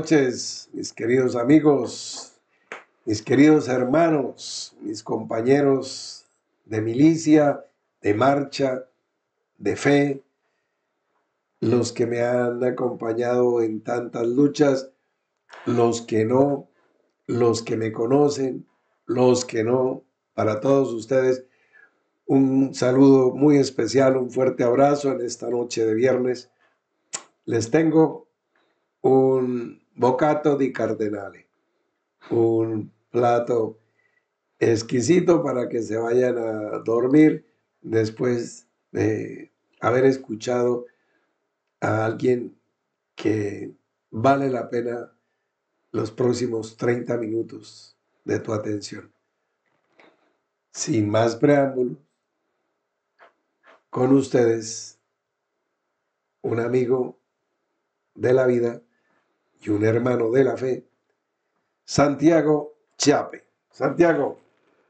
noches, mis queridos amigos, mis queridos hermanos, mis compañeros de milicia, de marcha, de fe, los que me han acompañado en tantas luchas, los que no, los que me conocen, los que no, para todos ustedes, un saludo muy especial, un fuerte abrazo en esta noche de viernes. Les tengo un bocato di cardenale, un plato exquisito para que se vayan a dormir después de haber escuchado a alguien que vale la pena los próximos 30 minutos de tu atención. Sin más preámbulos, con ustedes, un amigo de la vida y un hermano de la fe, Santiago Chiappe. Santiago,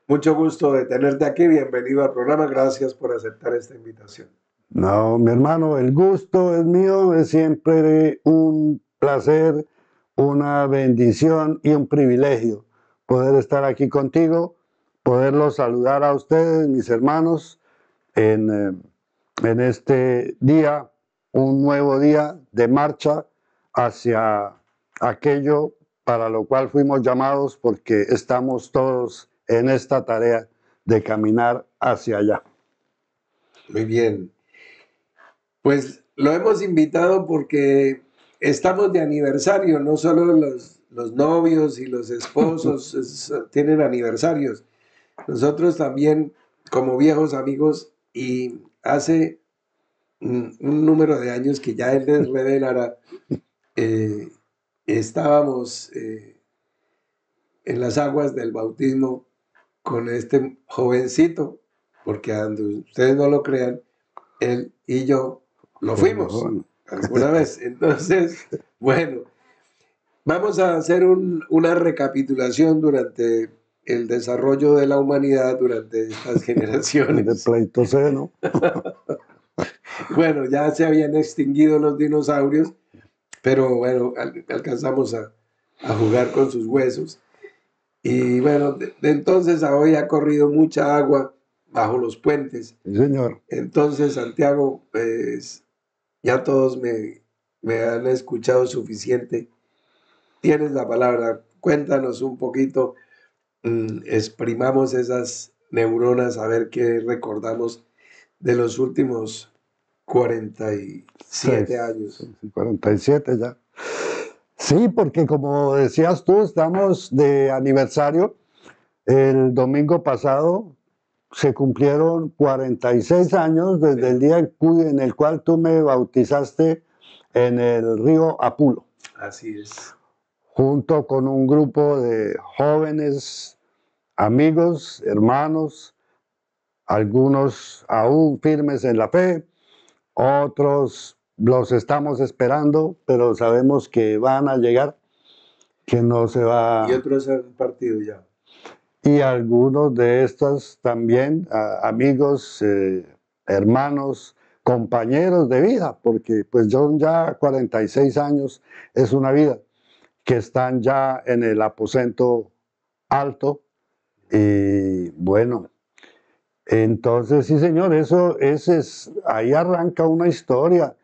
mucho gusto de tenerte aquí, bienvenido al programa, gracias por aceptar esta invitación. No, mi hermano, el gusto es mío, es siempre un placer, una bendición y un privilegio poder estar aquí contigo, poderlos saludar a ustedes, mis hermanos, en este día, un nuevo día de marcha hacia aquello para lo cual fuimos llamados, porque estamos todos en esta tarea de caminar hacia allá. Muy bien. Pues lo hemos invitado porque estamos de aniversario, no solo los novios y los esposos tienen aniversarios. Nosotros también, como viejos amigos, y hace un número de años que ya él les revelará, estábamos en las aguas del bautismo con este jovencito, porque aunque ustedes no lo crean, él y yo lo fuimos alguna vez. Entonces, bueno, vamos a hacer una recapitulación durante el desarrollo de la humanidad durante estas generaciones. De Pleistoceno. Bueno, ya se habían extinguido los dinosaurios, pero bueno, alcanzamos a jugar con sus huesos. Y bueno, de entonces a hoy ha corrido mucha agua bajo los puentes. Sí, señor. Entonces, Santiago, pues ya todos me han escuchado suficiente. Tienes la palabra. Cuéntanos un poquito, exprimamos esas neuronas a ver qué recordamos de los últimos 47 años. 47 ya. Sí, porque como decías tú, estamos de aniversario. El domingo pasado se cumplieron 46 años desde el día en el cual tú me bautizaste en el río Apulo. Así es. Junto con un grupo de jóvenes, amigos, hermanos, algunos aún firmes en la fe, otros los estamos esperando, pero sabemos que van a llegar, que no se va. Y otros han partido ya. Y algunos de estos también, amigos, hermanos, compañeros de vida, porque pues yo ya 46 años es una vida, que están ya en el aposento alto. Y bueno, entonces sí, señor, ahí arranca una historia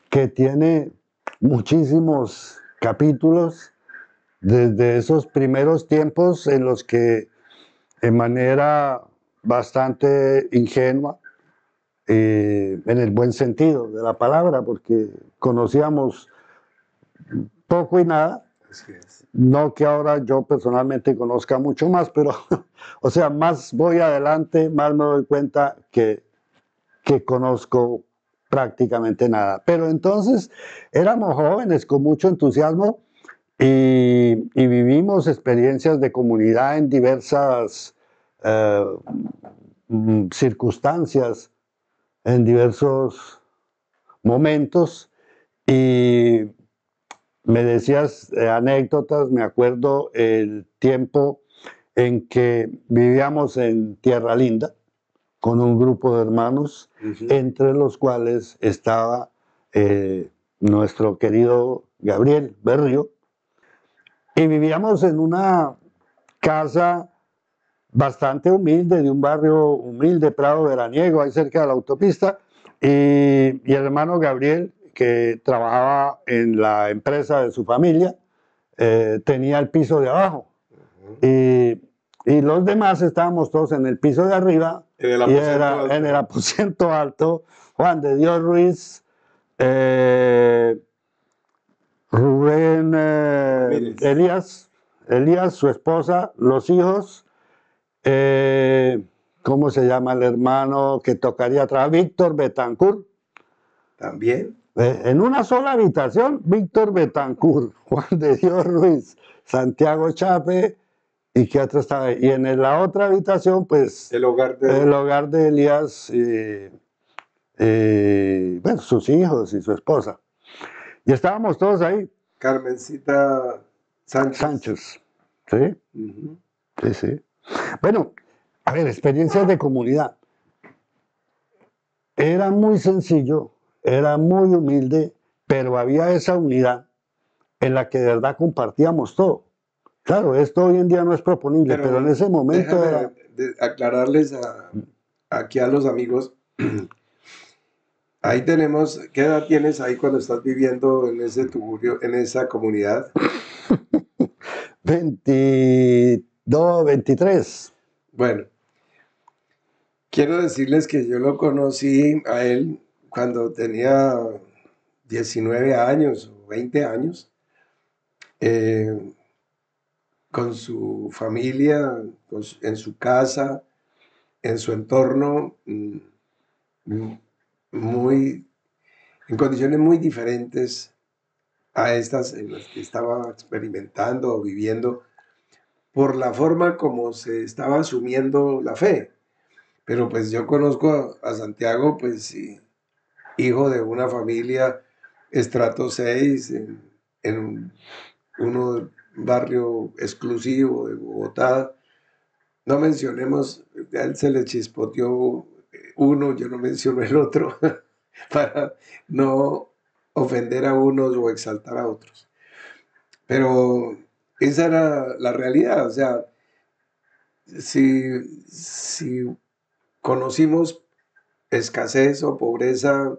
que tiene muchísimos capítulos desde esos primeros tiempos en los que de manera bastante ingenua, en el buen sentido de la palabra, porque conocíamos poco y nada. Así es. No que ahora yo personalmente conozca mucho más, pero, o sea, más voy adelante, más me doy cuenta que conozco prácticamente nada. Pero entonces éramos jóvenes con mucho entusiasmo y vivimos experiencias de comunidad en diversas circunstancias, en diversos momentos, y me decías anécdotas. Me acuerdo el tiempo en que vivíamos en Tierra Linda con un grupo de hermanos, entre los cuales estaba nuestro querido Gabriel Berrio, Y vivíamos en una casa bastante humilde, de un barrio humilde, Prado Veraniego, ahí cerca de la autopista, y el hermano Gabriel, que trabajaba en la empresa de su familia, tenía el piso de abajo. Y los demás estábamos todos en el piso de arriba, En el y aposento era alto. en el aposento alto Juan de Dios Ruiz, Rubén Ramírez. Elías, su esposa, los hijos, ¿cómo se llama el hermano que tocaría atrás? Víctor Betancourt. También. En una sola habitación, Víctor Betancourt, Juan de Dios Ruiz, Santiago Chape, ¿y qué otro estaba ahí? Y en la otra habitación, pues, El hogar el hogar de Elías, bueno, sus hijos y su esposa. Y estábamos todos ahí. Carmencita Sánchez. Sánchez, ¿sí? Sí, sí. Bueno, a ver, experiencias de comunidad. Era muy sencillo, era muy humilde, pero había esa unidad en la que de verdad compartíamos todo. Claro, esto hoy en día no es proponible, pero en ese momento era... aclararles aquí a los amigos. Ahí tenemos, ¿qué edad tienes ahí cuando estás viviendo en ese tugurio, en esa comunidad? 22, 23. Bueno, quiero decirles que yo lo conocí a él cuando tenía 19 años o 20 años, con su familia, en su casa, en su entorno, muy, en condiciones muy diferentes a estas en las que estaba experimentando o viviendo, por la forma como se estaba asumiendo la fe. Pero pues yo conozco a Santiago, pues sí, hijo de una familia estrato 6 en un barrio exclusivo de Bogotá. No mencionemos, a él se le chispoteó uno, yo no menciono el otro, para no ofender a unos o exaltar a otros. Pero esa era la realidad, o sea, si conocimos escasez o pobreza,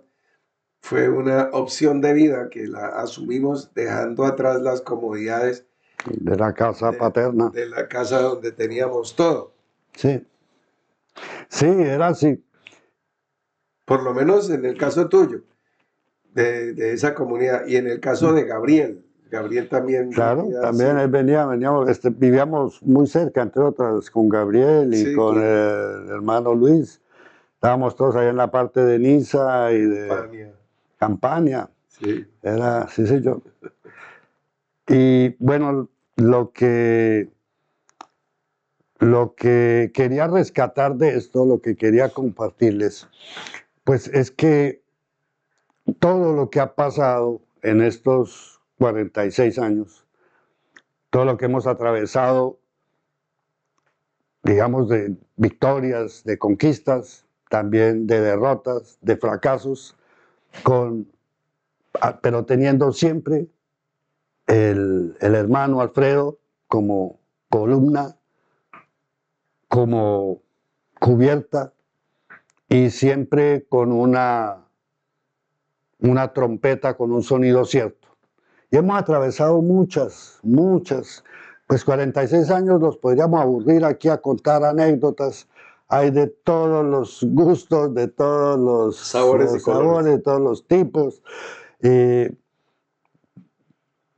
fue una opción de vida que la asumimos dejando atrás las comodidades De la casa paterna. de la casa donde teníamos todo. Sí, sí, era así. Por lo menos en el caso tuyo, de esa comunidad, y en el caso de Gabriel. Gabriel también Claro, vivía también así. él veníamos, vivíamos muy cerca, entre otras, con Gabriel y Sí, con claro. el hermano Luis. Estábamos todos ahí en la parte de Niza y de Campaña. Campaña. Sí. Era, sí, sí, yo. Y bueno, lo que quería rescatar de esto, lo que quería compartirles, pues es que todo lo que ha pasado en estos 46 años, todo lo que hemos atravesado, digamos, de victorias, de conquistas, también de derrotas, de fracasos, pero teniendo siempre el hermano Alfredo como columna, como cubierta y siempre con una trompeta con un sonido cierto. Y hemos atravesado muchas, pues 46 años los podríamos aburrir aquí a contar anécdotas. Hay de todos los gustos, de todos los Sabores y colores. de todos los tipos.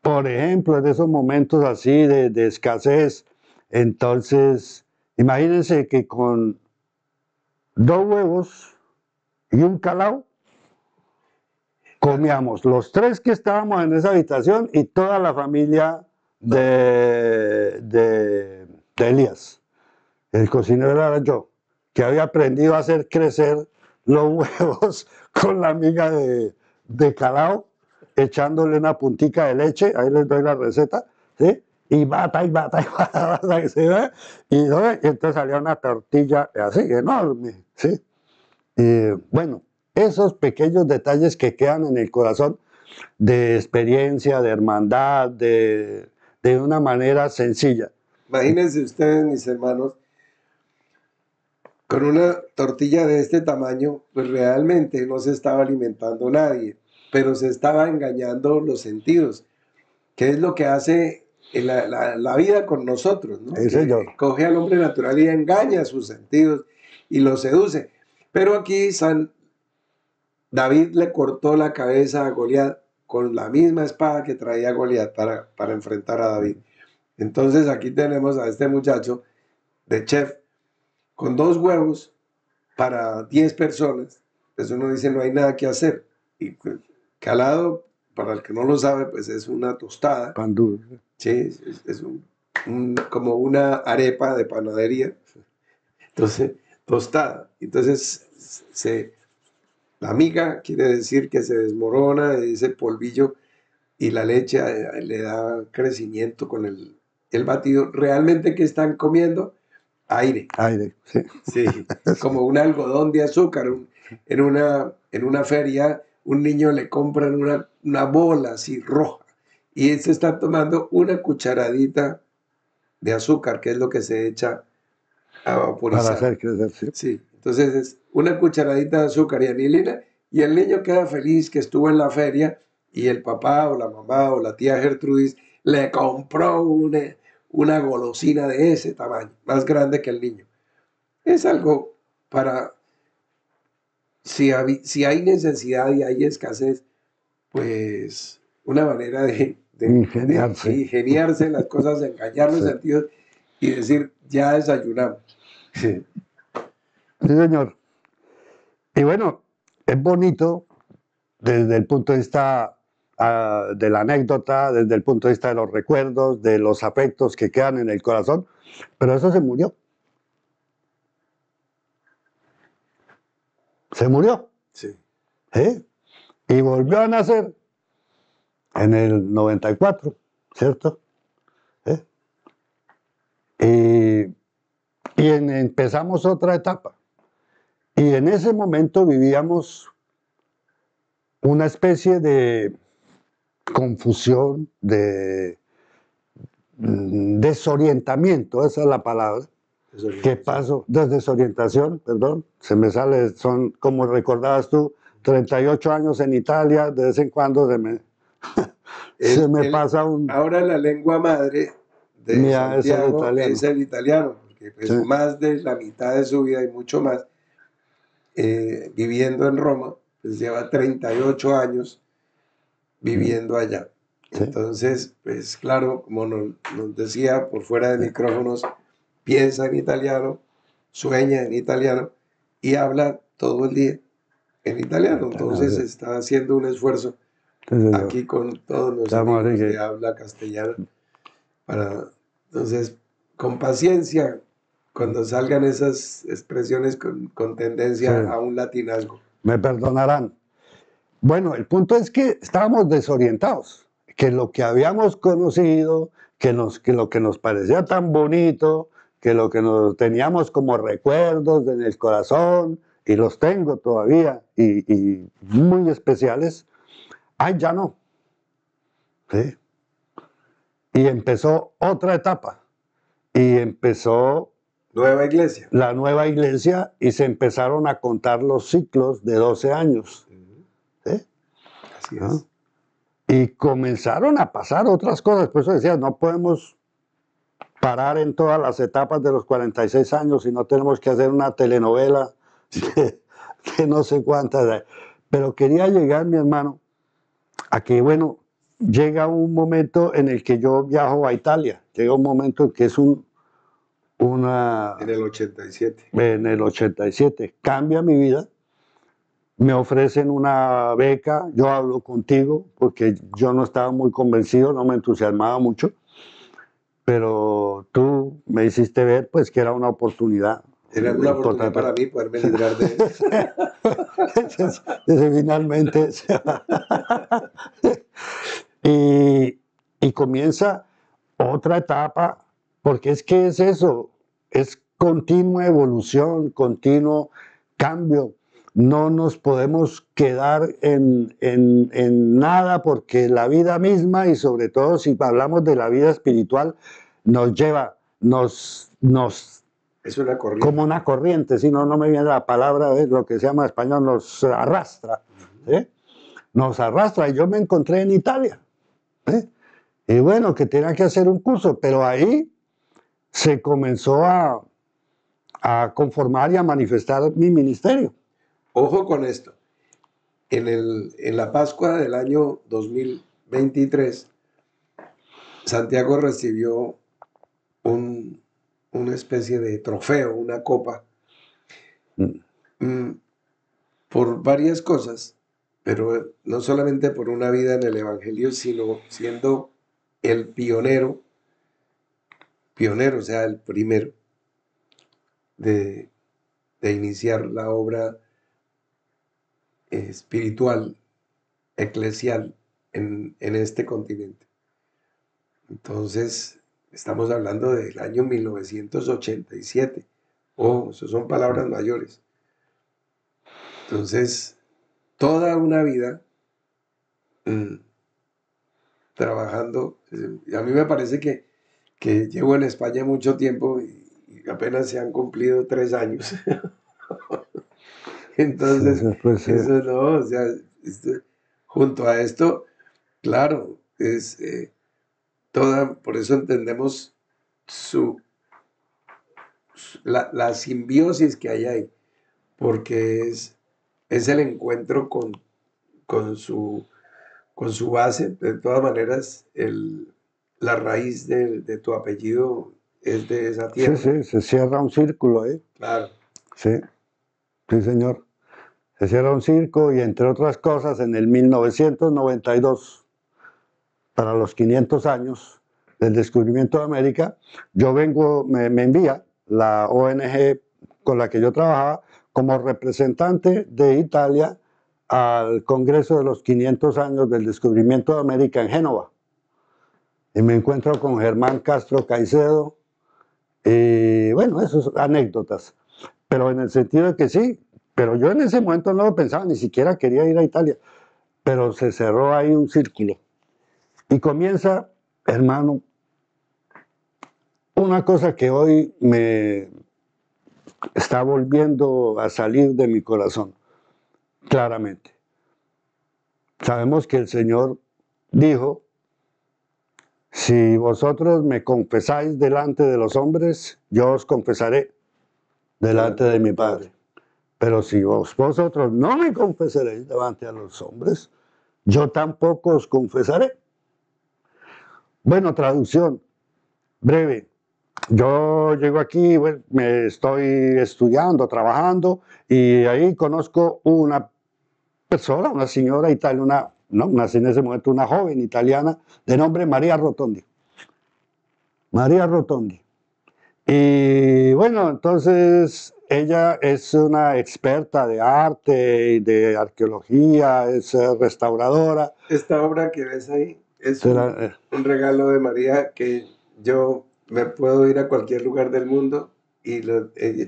Por ejemplo, en esos momentos así de escasez, entonces, imagínense que con 2 huevos y un calao, comíamos los 3 que estábamos en esa habitación y toda la familia de Elías. El cocinero era yo, que había aprendido a hacer crecer los huevos con la miga de calao, echándole una puntica de leche, ahí les doy la receta, ¿sí? Y bata, que se ve, y entonces salía una tortilla así, enorme, ¿sí? Y bueno, esos pequeños detalles que quedan en el corazón de experiencia, de hermandad, de de una manera sencilla. Imagínense ustedes, mis hermanos, con una tortilla de este tamaño, pues realmente no se estaba alimentando nadie, pero se estaba engañando los sentidos, que es lo que hace la vida con nosotros, ¿no? Sí, señor. Que coge al hombre natural y engaña sus sentidos y lo seduce. Pero aquí David le cortó la cabeza a Goliat con la misma espada que traía Goliat para enfrentar a David. Entonces aquí tenemos a este muchacho de chef con 2 huevos para 10 personas. Pues uno dice, no hay nada que hacer. Y pues, calado, para el que no lo sabe, pues es una tostada. Pan dulce. Sí, es como una arepa de panadería. Entonces, tostada. Entonces, la miga quiere decir que se desmorona, ese polvillo y la leche le da crecimiento con el batido. ¿Realmente qué están comiendo? Aire. Aire, sí. Sí, como un algodón de azúcar. En una feria, un niño le compran una bola así roja y él se está tomando una cucharadita de azúcar, que es lo que se echa a Para vaporizar. hacer crecer, sí. Sí, entonces es una cucharadita de azúcar y anilina y el niño queda feliz que estuvo en la feria y el papá o la mamá o la tía Gertrudis le compró una golosina de ese tamaño, más grande que el niño. Es algo para, si hay necesidad y hay escasez, pues una manera Ingeniarse. ingeniarse las cosas, de engañar los Sí. sentidos y decir, ya desayunamos. Sí. Sí, señor. Y bueno, es bonito desde el punto de vista de la anécdota, desde el punto de vista de los recuerdos, de los afectos que quedan en el corazón, pero eso se murió. Se murió. Sí. ¿Eh? Y volvió a nacer en el 94, ¿cierto? ¿Eh? Empezamos otra etapa. Y en ese momento vivíamos una especie de confusión, de desorientamiento, esa es la palabra. ¿Qué pasó? Desorientación, perdón, se me sale, son como recordabas tú, 38 años en Italia, de vez en cuando se me pasa un... Ahora la lengua madre de Mira, es el Santiago italiano. es el italiano, porque pues Sí. más de la mitad de su vida y mucho más viviendo en Roma, pues lleva 38 años viviendo allá. Sí. Entonces, pues claro, como nos decía por fuera de micrófonos, piensa en italiano, sueña en italiano y habla todo el día en italiano. Entonces sí. está haciendo un esfuerzo Sí, señor. aquí con todos los Estamos amigos así que- de habla castellana. Entonces, con paciencia, cuando salgan esas expresiones con tendencia Sí. a un latinazgo. Me perdonarán. Bueno, el punto es que estábamos desorientados, que lo que habíamos conocido, que lo que nos parecía tan bonito, que lo que nos teníamos como recuerdos en el corazón, y los tengo todavía, y muy especiales, ¡ay, ya no! ¿Sí? Y empezó otra etapa, y empezó Nueva iglesia. la nueva iglesia, y se empezaron a contar los ciclos de 12 años. ¿Sí? Así ¿No? es. Y comenzaron a pasar otras cosas. Por eso decía, no podemos parar en todas las etapas de los 46 años y no tenemos que hacer una telenovela de no sé cuántas. Pero quería llegar, mi hermano, a que, bueno, llega un momento en el que yo viajo a Italia. Llega un momento en que es En el 87. en el 87. Cambia mi vida. Me ofrecen una beca, yo hablo contigo porque yo no estaba muy convencido, no me entusiasmaba mucho, pero tú me hiciste ver pues que era una oportunidad. Era una oportunidad importante. para mí poderme librar de él. Finalmente. Y comienza otra etapa, porque es que es eso, es continua evolución, continuo cambio. no nos podemos quedar en nada, porque la vida misma, y sobre todo si hablamos de la vida espiritual, nos lleva, Es una corriente. como una corriente, si no, no me viene la palabra, es lo que se llama en español, nos arrastra, ¿sí? Nos arrastra. Y yo me encontré en Italia, ¿sí? Y bueno, que tenía que hacer un curso, pero ahí se comenzó a conformar y a manifestar mi ministerio. Ojo con esto. En la Pascua del año 2023, Santiago recibió una especie de trofeo, una copa, por varias cosas, pero no solamente por una vida en el Evangelio, sino siendo el pionero, o sea, el primero de iniciar la obra espiritual, eclesial en este continente. Entonces, estamos hablando del año 1987. Oh, eso son palabras mayores. Entonces, toda una vida trabajando. A mí me parece que llevo en España mucho tiempo y apenas se han cumplido 3 años. Entonces, Pues, eso no, o sea, junto a esto, claro, es por eso entendemos la simbiosis que hay ahí, porque es el encuentro con su, con su base. De todas maneras, la raíz de tu apellido es de esa sí, tierra. sí, se cierra un círculo ahí. Claro. Sí, sí, señor. Se cierra un círculo y, entre otras cosas, en el 1992, para los 500 años del descubrimiento de América, me envía la ONG con la que yo trabajaba como representante de Italia al Congreso de los 500 años del descubrimiento de América en Génova. Y me encuentro con Germán Castro Caicedo, y bueno, esas anécdotas. Pero en el sentido de que sí, pero yo en ese momento no lo pensaba, ni siquiera quería ir a Italia, pero se cerró ahí un círculo. Y comienza, hermano, una cosa que hoy me está volviendo a salir de mi corazón, claramente. Sabemos que el Señor dijo: si vosotros me confesáis delante de los hombres, yo os confesaré delante de mi Padre. Pero si vosotros no me confesaréis delante de los hombres, yo tampoco os confesaré. Bueno, traducción breve. Yo llego aquí, bueno, me estoy estudiando, trabajando, y ahí conozco una persona, una señora italiana, no, en ese momento una joven italiana de nombre María Rotondi. María Rotondi. Y bueno, entonces ella es una experta de arte y de arqueología, es restauradora. Esta obra que ves ahí es un regalo de María, que yo me puedo ir a cualquier lugar del mundo y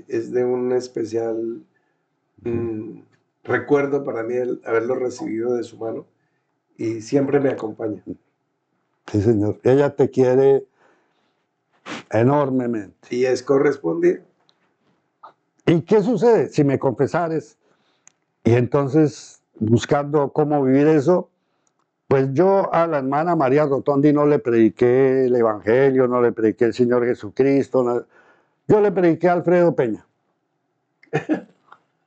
es de un especial recuerdo para mí el haberlo recibido de su mano, y siempre me acompaña. Sí, señor. Ella te quiere enormemente. Y es correspondido. ¿Y qué sucede? Si me confesares, y entonces, buscando cómo vivir eso, pues yo a la hermana María Rotondi no le prediqué el Evangelio, no le prediqué el Señor Jesucristo, no. Yo le prediqué a Alfredo Peña. ¿De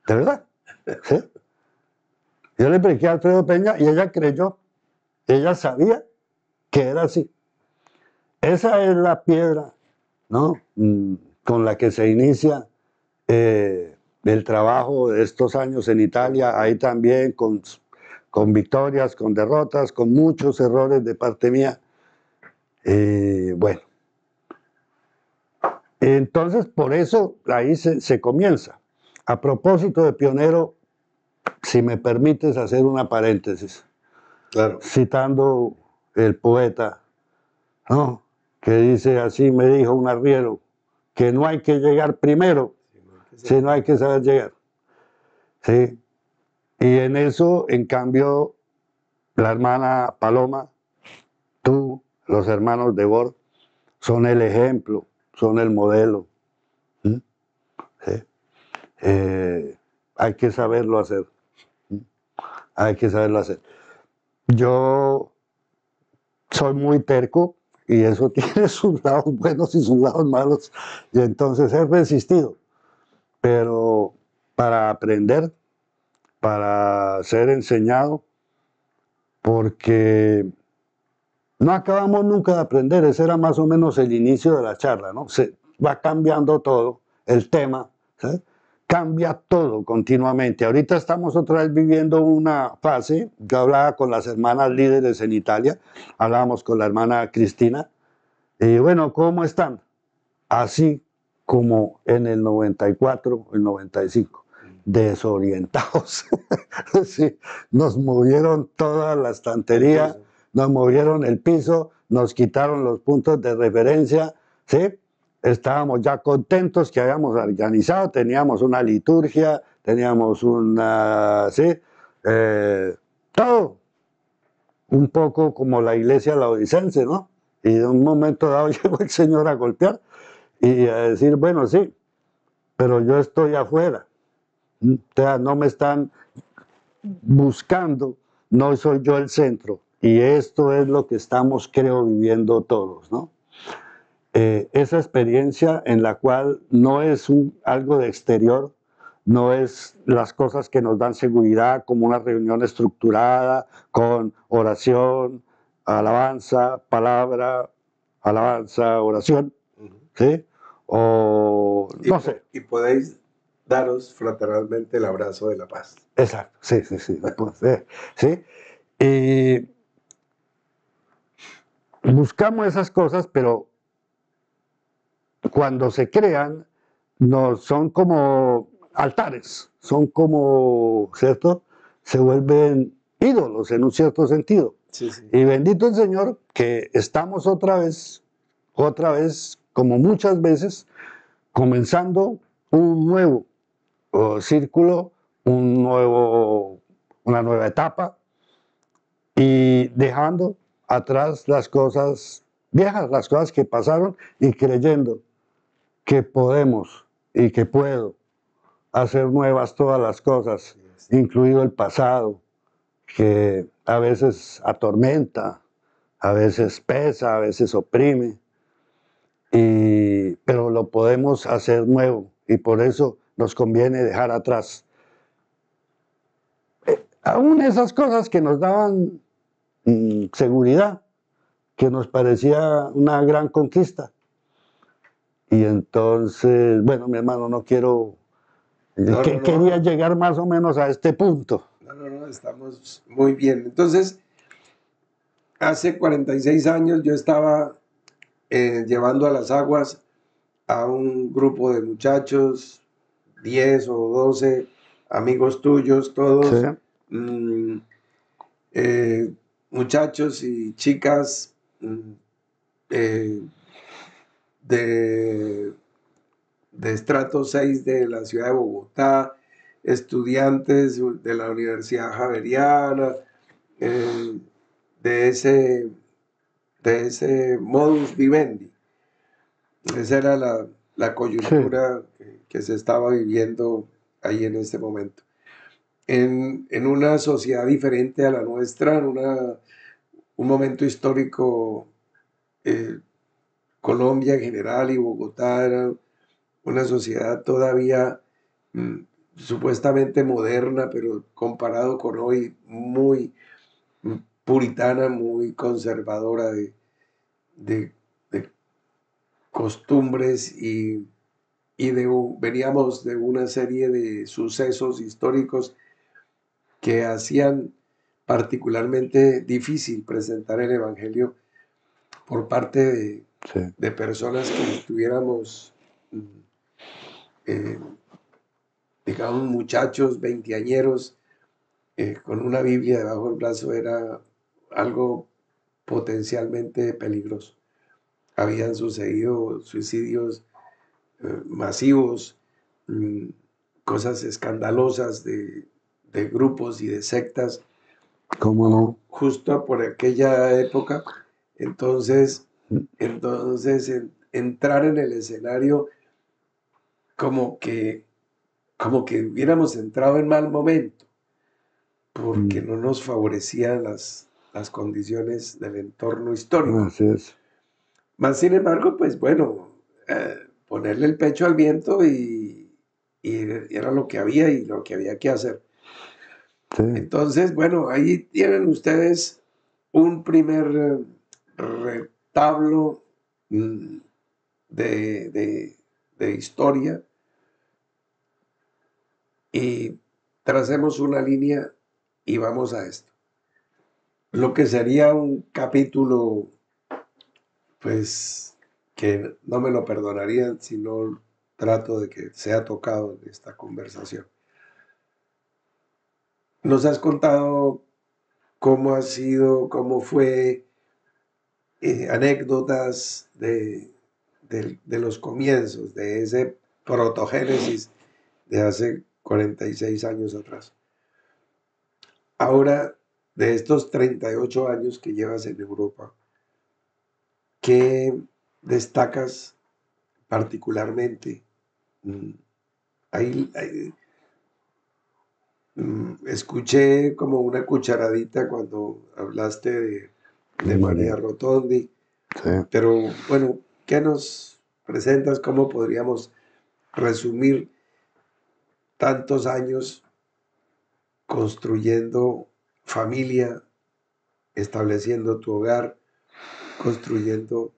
verdad? ¿Sí? Yo le prediqué a Alfredo Peña y ella creyó, ella sabía que era así. Esa es la piedra, ¿no?, con la que se inicia el trabajo de estos años en Italia, ahí también con victorias, con derrotas, con muchos errores de parte mía. Bueno, entonces por eso ahí se comienza. A propósito de pionero, si me permites hacer una paréntesis, Claro. citando el poeta, ¿no?, que dice: así me dijo un arriero, que no hay que llegar primero, sino hay que saber llegar. ¿Sí? Y en eso, en cambio, la hermana Paloma, tú, los hermanos de Bor, son el ejemplo, son el modelo. ¿Mm? ¿Sí? Hay que saberlo hacer. ¿Mm? Hay que saberlo hacer. Yo soy muy terco y eso tiene sus lados buenos y sus lados malos. Y entonces he resistido. Pero para aprender, para ser enseñado, porque no acabamos nunca de aprender, ese era más o menos el inicio de la charla, ¿no? Se va cambiando todo, el tema, ¿sabes? Cambia todo continuamente. Ahorita estamos otra vez viviendo una fase, yo hablaba con las hermanas líderes en Italia, hablábamos con la hermana Cristina, y bueno, ¿cómo están? Así como en el 94, el 95, desorientados. Sí, nos movieron toda la estantería, nos movieron el piso, nos quitaron los puntos de referencia, ¿sí? Estábamos ya contentos que habíamos organizado, teníamos una liturgia, teníamos una, ¿sí? Todo, un poco como la iglesia laodicense, ¿no? Y de un momento dado llegó el Señor a golpear y a decir, bueno, sí, pero yo estoy afuera. O sea, no me están buscando, no soy yo el centro. Y esto es lo que estamos, creo, viviendo todos, ¿no? Esa experiencia en la cual no es algo de exterior, no es las cosas que nos dan seguridad, como una reunión estructurada, con oración, alabanza, palabra, alabanza, oración, ¿sí? O no sé. Y podéis daros fraternalmente el abrazo de la paz. Exacto, sí, sí, sí. Pues, sí. Y buscamos esas cosas, pero cuando se crean, no son como altares, son como, ¿cierto? Se vuelven ídolos en un cierto sentido. Sí, sí. Y bendito el Señor que estamos otra vez, como muchas veces, comenzando un nuevo círculo, una nueva etapa y dejando atrás las cosas viejas, las cosas que pasaron y creyendo que podemos y que puedo hacer nuevas todas las cosas, incluido el pasado, que a veces atormenta, a veces pesa, a veces oprime, pero lo podemos hacer nuevo y por eso nos conviene dejar atrás. Aún esas cosas que nos daban seguridad, que nos parecía una gran conquista. Y entonces, bueno, mi hermano, no quiero quería llegar más o menos a este punto. No, estamos muy bien. Entonces, hace 46 años yo estaba llevando a las aguas a un grupo de muchachos, 10 o 12 amigos tuyos, todos, Sí. Muchachos y chicas eh, de estrato 6 de la ciudad de Bogotá, estudiantes de la Universidad Javeriana, eh, de, ese, de ese modus vivendi. Esa era la coyuntura que se estaba viviendo ahí en este momento. En una sociedad diferente a la nuestra, en un momento histórico, Colombia en general y Bogotá era una sociedad todavía supuestamente moderna, pero comparado con hoy muy puritana, muy conservadora de, de costumbres veníamos de una serie de sucesos históricos que hacían particularmente difícil presentar el Evangelio por parte de personas que estuviéramos, eh, digamos, muchachos, veinteañeros, con una Biblia debajo del brazo era algo potencialmente peligroso. Habían sucedido suicidios masivos, cosas escandalosas de grupos y de sectas, ¿Cómo no? justo por aquella época. Entonces, entrar en el escenario como que hubiéramos entrado en mal momento, porque no nos favorecían las condiciones del entorno histórico. Así es. Más sin embargo, pues bueno, ponerle el pecho al viento y era lo que había y lo que había que hacer. Sí. Entonces, bueno, ahí tienen ustedes un primer retablo de historia y tracemos una línea y vamos a esto. Lo que sería un capítulo, pues, que no me lo perdonarían si no trato de que sea tocado en esta conversación. Nos has contado cómo ha sido, cómo fue, anécdotas de los comienzos, de ese protogénesis de hace 46 años atrás. Ahora, de estos 38 años que llevas en Europa, ¿qué destacas particularmente? Mm, escuché como una cucharadita cuando hablaste de María Rotondi, Sí. pero bueno, ¿qué nos presentas? ¿Cómo podríamos resumir tantos años construyendo familia, estableciendo tu hogar, construyendo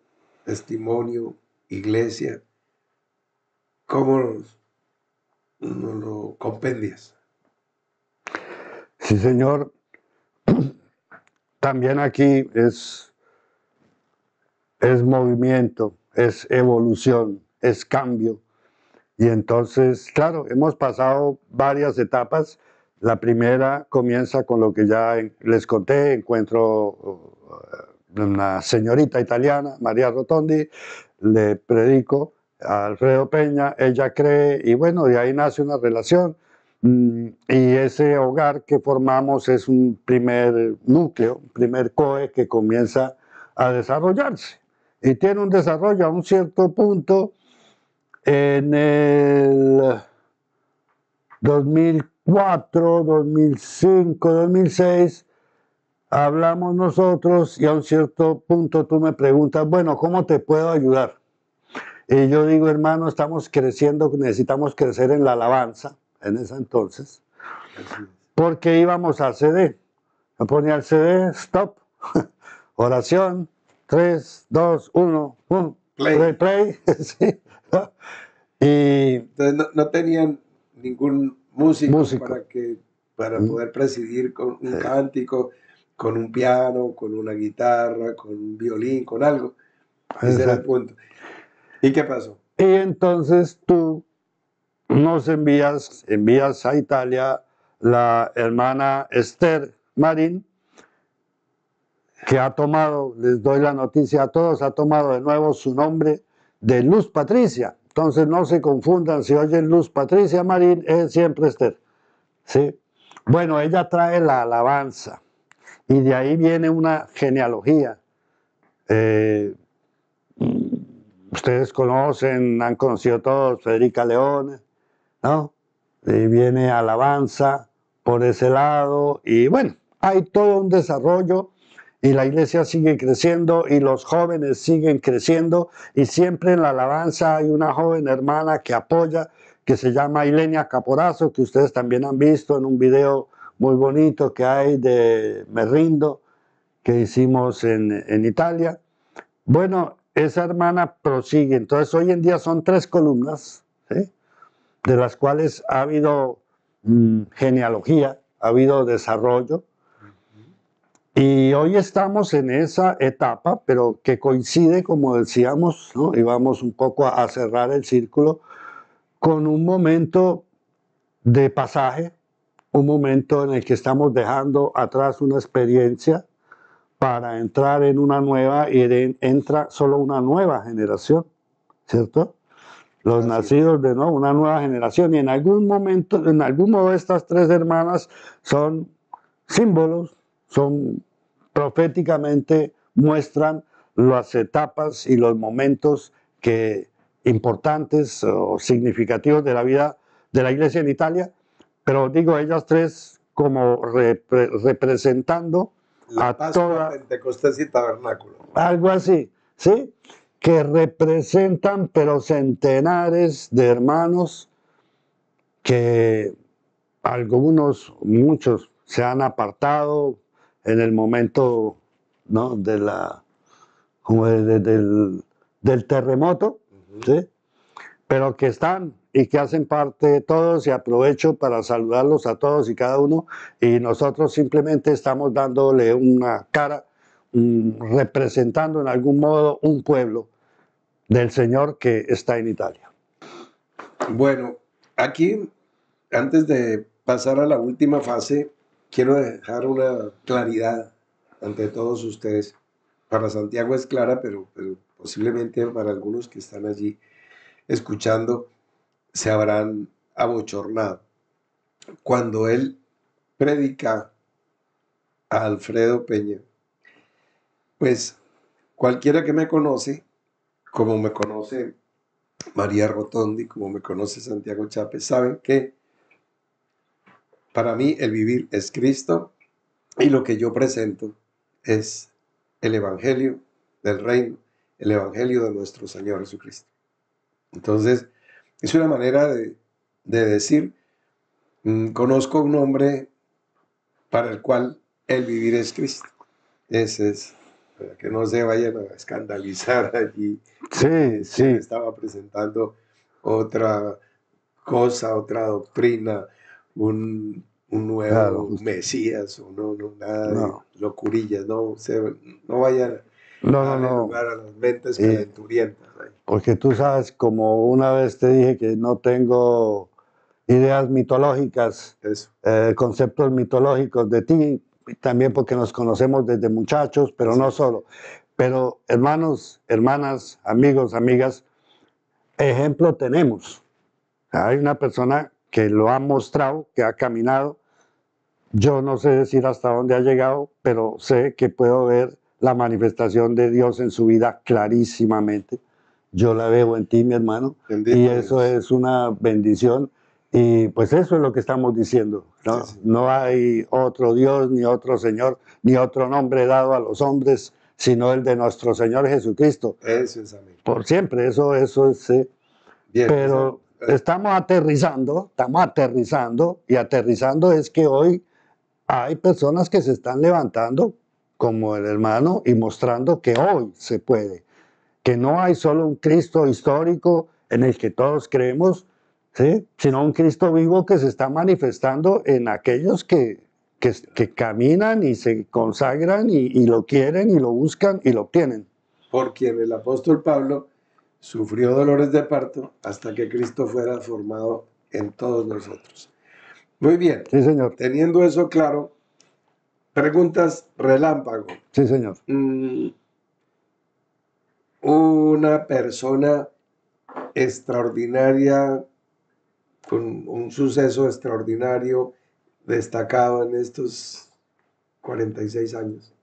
testimonio, iglesia? ¿Cómo nos lo compendias? Sí, señor. También aquí es movimiento, es evolución, es cambio. Y entonces, claro, hemos pasado varias etapas. La primera comienza con lo que ya les conté, encuentro una señorita italiana, María Rotondi, le predico a Alfredo Peña, ella cree, y bueno, de ahí nace una relación. Y ese hogar que formamos es un primer núcleo, un primer COE que comienza a desarrollarse. Y tiene un desarrollo a un cierto punto. En el 2004, 2005, 2006 hablamos nosotros y a un cierto punto tú me preguntas, bueno, ¿cómo te puedo ayudar? Y yo digo, hermano, estamos creciendo, necesitamos crecer en la alabanza en ese entonces, porque íbamos al CD. Me ponía el CD, stop, oración, 3, 2, 1, play. Sí. Y entonces no tenían ningún músico músico. para poder presidir con un cántico, con un piano, con una guitarra, con un violín, con algo. Ese era el punto. ¿Y qué pasó? Y entonces tú nos envías a Italia la hermana Esther Marín, que ha tomado, les doy la noticia a todos, ha tomado de nuevo su nombre de Luz Patricia. Entonces no se confundan, si oyen Luz Patricia Marín, es siempre Esther. ¿Sí? Bueno, ella trae la alabanza y de ahí viene una genealogía. Ustedes conocen, han conocido todos, Federica Leone, ¿no? Y viene alabanza por ese lado y bueno, hay todo un desarrollo y la iglesia sigue creciendo y los jóvenes siguen creciendo y siempre en la alabanza hay una joven hermana que apoya, que se llama Ilenia Caporazo, que ustedes también han visto en un video muy bonito que hay de Me Rindo, que hicimos en Italia. Bueno, esa hermana prosigue, entonces hoy en día son 3 columnas, ¿sí? De las cuales ha habido genealogía, ha habido desarrollo. Y hoy estamos en esa etapa, pero que coincide, como decíamos, ¿no? Y vamos un poco a cerrar el círculo, con un momento de pasaje, un momento en el que estamos dejando atrás una experiencia para entrar en una nueva y entra solo una nueva generación, ¿cierto? los Así es. nacidos de ¿no? una nueva generación. Y en algún momento, en algún modo, estas tres hermanas son símbolos, son proféticamente muestran las etapas y los momentos que importantes o significativos de la vida de la iglesia en Italia, pero digo ellas tres como representando La a Pascua, toda, Pentecostés y Tabernáculo. algo así, ¿sí? Que representan pero centenares de hermanos que algunos, muchos se han apartado en el momento ¿no? de la, como del terremoto, ¿sí? Pero que están y que hacen parte de todos y aprovecho para saludarlos a todos y cada uno y nosotros simplemente estamos dándole una cara, representando en algún modo un pueblo del Señor que está en Italia. Bueno, aquí, antes de pasar a la última fase, quiero dejar una claridad ante todos ustedes. Para Santiago es clara, pero posiblemente para algunos que están allí escuchando se habrán abochornado. Cuando él predica a Alfredo Peña, pues cualquiera que me conoce, como me conoce María Rotondi, como me conoce Santiago Chávez, saben que para mí el vivir es Cristo y lo que yo presento es el Evangelio del Reino, el Evangelio de nuestro Señor Jesucristo. Entonces, es una manera de decir, conozco un hombre para el cual el vivir es Cristo. Ese es, para que no se vayan a escandalizar allí. Sí, sí. Estaba presentando otra cosa, otra doctrina, un nuevo Claro. Mesías, o nada de No, locurillas, no vayan no, a no, darle no. lugar a las mentes Y calenturientas. Ahí. porque tú sabes, como una vez te dije que no tengo ideas mitológicas, Eso, conceptos mitológicos de ti, y también porque nos conocemos desde muchachos, pero así no es. solo. Pero hermanos, hermanas, amigos, amigas, ejemplo tenemos. Hay una persona que lo ha mostrado, que ha caminado. Yo no sé decir hasta dónde ha llegado, pero sé que puedo ver la manifestación de Dios en su vida clarísimamente. Yo la veo en ti, mi hermano, Bendito y eso Dios. es una bendición. Y pues eso es lo que estamos diciendo, ¿no? Sí, sí. No hay otro Dios, ni otro Señor, ni otro nombre dado a los hombres, sino el de nuestro Señor Jesucristo. Eso es, amén. Por siempre, eso es, Bien, pero estamos aterrizando, y aterrizando es que hoy hay personas que se están levantando, como el hermano, y mostrando que hoy se puede, que no hay solo un Cristo histórico en el que todos creemos, ¿sí? Sino un Cristo vivo que se está manifestando en aquellos que caminan y se consagran y lo quieren y lo buscan y lo obtienen. por quien el apóstol Pablo sufrió dolores de parto hasta que Cristo fuera formado en todos nosotros. Muy bien, Sí, señor. teniendo eso claro, preguntas relámpago. Sí, señor. Una persona extraordinaria, con un suceso extraordinario, destacado en estos 46 años.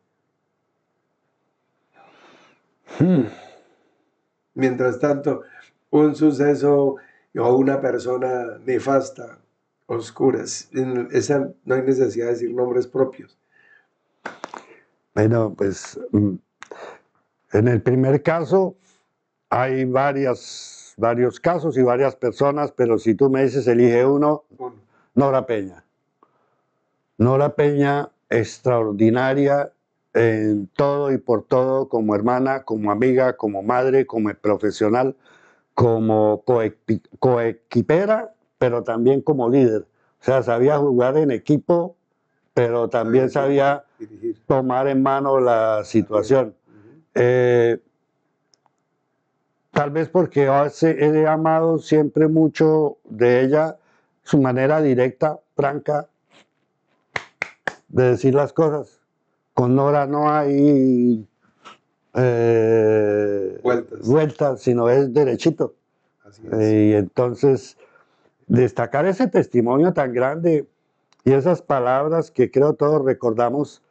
Mientras tanto, un suceso o una persona nefasta, oscura, esa no hay necesidad de decir nombres propios. Bueno, pues en el primer caso hay varios casos y varias personas, pero si tú me dices elige uno, Uno. Nora Peña. Nora Peña, extraordinaria en todo y por todo, como hermana, como amiga, como madre, como profesional, como coequipera, pero también como líder. O sea, sabía jugar en equipo, pero también sabía dirigir. tomar en mano la situación. Tal vez porque he amado siempre mucho de ella su manera directa, franca, de decir las cosas. Con Nora no hay vueltas, sino es derechito. Así es. Y entonces, destacar ese testimonio tan grande y esas palabras que creo todos recordamos,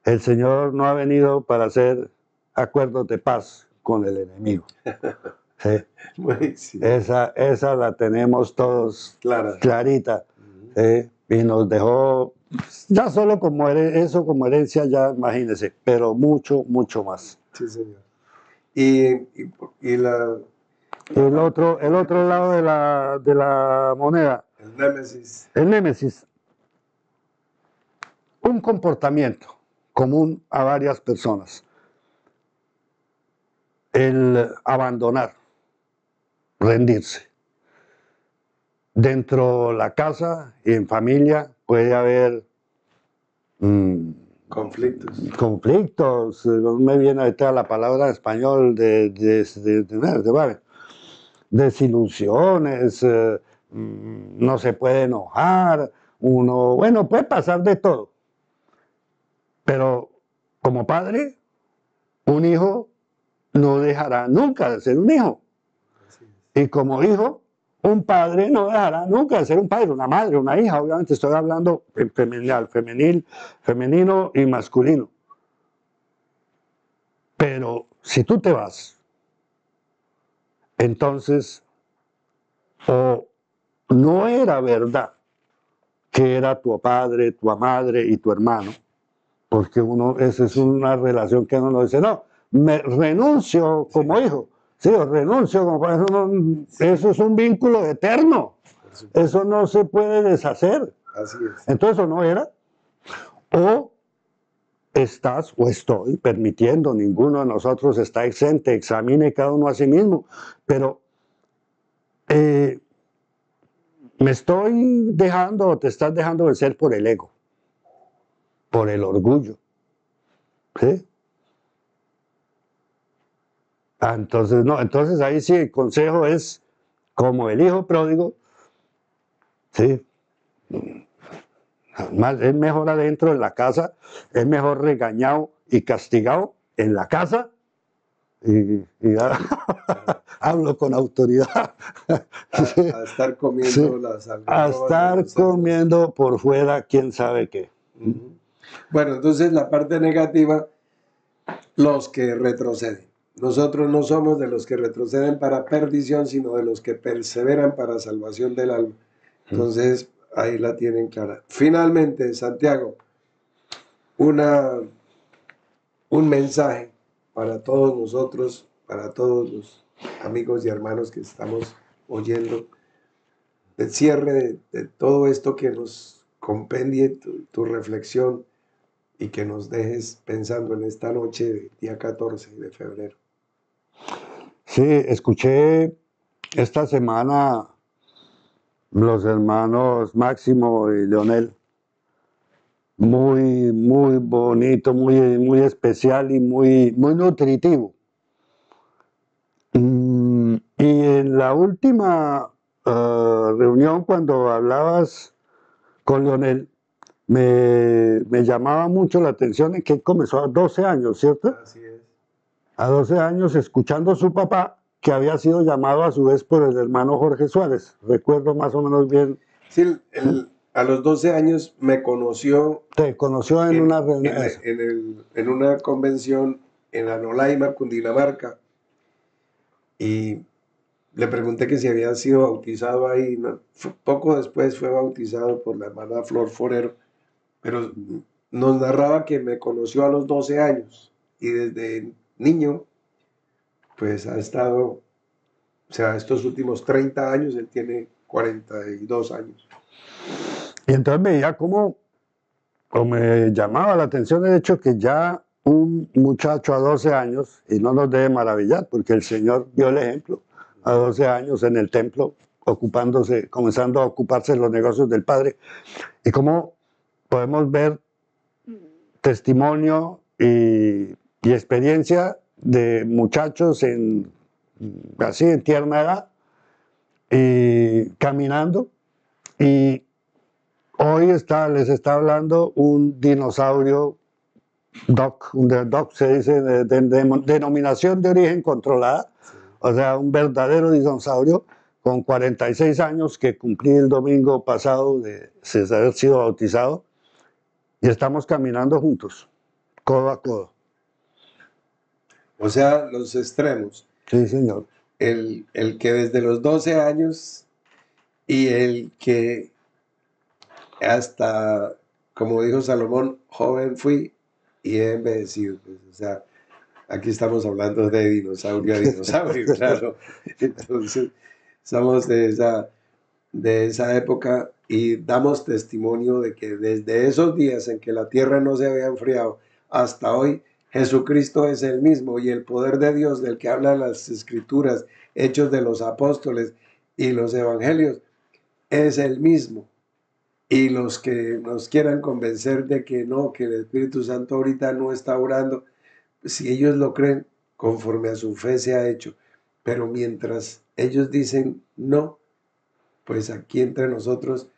el Señor no ha venido para hacer acuerdos de paz con el enemigo. ¿Sí? Buenísimo. Esa la tenemos todos Clara. clarita. ¿Sí? Y nos dejó, ya solo como eso como herencia, ya imagínense, pero mucho, mucho más. Sí, señor. Y la, El otro lado de la moneda, el némesis. el némesis, un comportamiento común a varias personas. El abandonar, rendirse. Dentro de la casa y en familia puede haber conflictos. No me viene ahorita la palabra en español desilusiones, no se puede enojar, uno, bueno, puede pasar de todo. Pero como padre, un hijo no dejará nunca de ser un hijo. Y como hijo, un padre no dejará nunca de ser un padre, una madre, una hija. Obviamente estoy hablando en femenino y masculino. Pero si tú te vas, entonces, o no era verdad que era tu padre, tu madre y tu hermano, porque esa es una relación que uno dice, no, me renuncio como hijo. Sí, o renuncio como padre, eso es un vínculo eterno. Eso no se puede deshacer. Así es. Entonces, o no era, o estás o estoy permitiendo, ninguno de nosotros está exente, examine cada uno a sí mismo, pero me estoy dejando o te estás dejando vencer por el ego, por el orgullo. ¿Sí? Entonces, no, entonces ahí sí el consejo es como el hijo pródigo, ¿sí? Es mejor adentro en la casa, es mejor regañado y castigado en la casa, y hablo con autoridad. A estar comiendo las algarrobas. A estar comiendo por fuera quién sabe qué. Bueno, entonces la parte negativa, los que retroceden. Nosotros no somos de los que retroceden para perdición, sino de los que perseveran para salvación del alma. Entonces, ahí la tienen clara. Finalmente, Santiago, un mensaje para todos nosotros, para todos los amigos y hermanos que estamos oyendo, el cierre de todo esto que nos compendie tu reflexión y que nos dejes pensando en esta noche, día 14 de febrero. Sí, escuché esta semana los hermanos Máximo y Leonel. Muy, muy bonito, muy, muy especial y muy, muy nutritivo. Y en la última reunión, cuando hablabas con Leonel, me llamaba mucho la atención en que él comenzó a 12 años, ¿cierto? Así es. A 12 años escuchando a su papá, que había sido llamado a su vez por el hermano Jorge Suárez. Recuerdo más o menos bien. Sí, a los 12 años me conoció. Te conoció en una reunión. En una convención en Anolaima, Cundinamarca. Y le pregunté que si había sido bautizado ahí. ¿No? Poco después fue bautizado por la hermana Flor Forero. Pero nos narraba que me conoció a los 12 años. Y desde niño, pues ha estado, o sea, estos últimos 30 años, él tiene 42 años. Y entonces veía cómo me llamaba la atención el hecho que ya un muchacho a 12 años, y no nos debe maravillar, porque el Señor dio el ejemplo, a 12 años en el templo, comenzando a ocuparse de los negocios del Padre, y cómo podemos ver testimonio y experiencia de muchachos así en tierna edad, y caminando, y hoy les está hablando un dinosaurio DOC se dice, de denominación de origen controlada, O sea, un verdadero dinosaurio con 46 años que cumplí el domingo pasado de haber sido bautizado. Y estamos caminando juntos, codo a codo. O sea, los extremos. Sí, señor. El que desde los 12 años y el que hasta, como dijo Salomón, joven fui y he envejecido. Pues, o sea, aquí estamos hablando de dinosaurio a dinosaurio, claro. Entonces, somos de esa época y damos testimonio de que desde esos días en que la tierra no se había enfriado hasta hoy, Jesucristo es el mismo y el poder de Dios del que hablan las escrituras, hechos de los apóstoles y los evangelios, es el mismo. Y los que nos quieran convencer de que no, que el Espíritu Santo ahorita no está orando, si ellos lo creen, conforme a su fe se ha hecho. Pero mientras ellos dicen no, pues aquí entre nosotros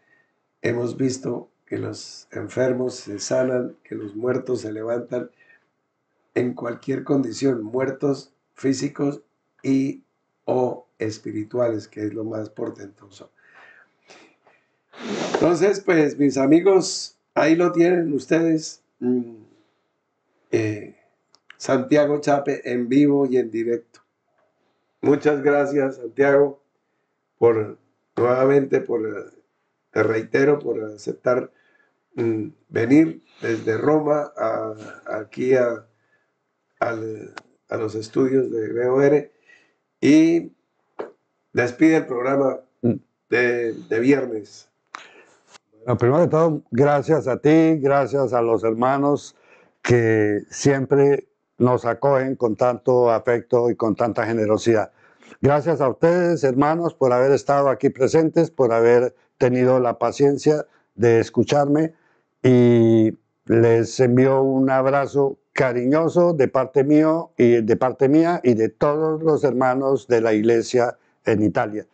hemos visto que los enfermos se sanan, que los muertos se levantan en cualquier condición, muertos físicos y o espirituales, que es lo más portentoso. Entonces, pues mis amigos, ahí lo tienen ustedes. Santiago Chape en vivo y en directo. Muchas gracias, Santiago, nuevamente, te reitero, por aceptar venir desde Roma aquí a los estudios de BOR y despide el programa de viernes. Bueno, primero de todo, gracias a ti, gracias a los hermanos que siempre nos acogen con tanto afecto y con tanta generosidad. Gracias a ustedes, hermanos, por haber estado aquí presentes, por haber tenido la paciencia de escucharme y les envío un abrazo cariñoso de parte mío y de parte mía y de todos los hermanos de la iglesia en Italia.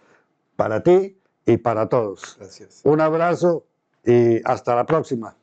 Para ti y para todos. Gracias. Un abrazo y hasta la próxima.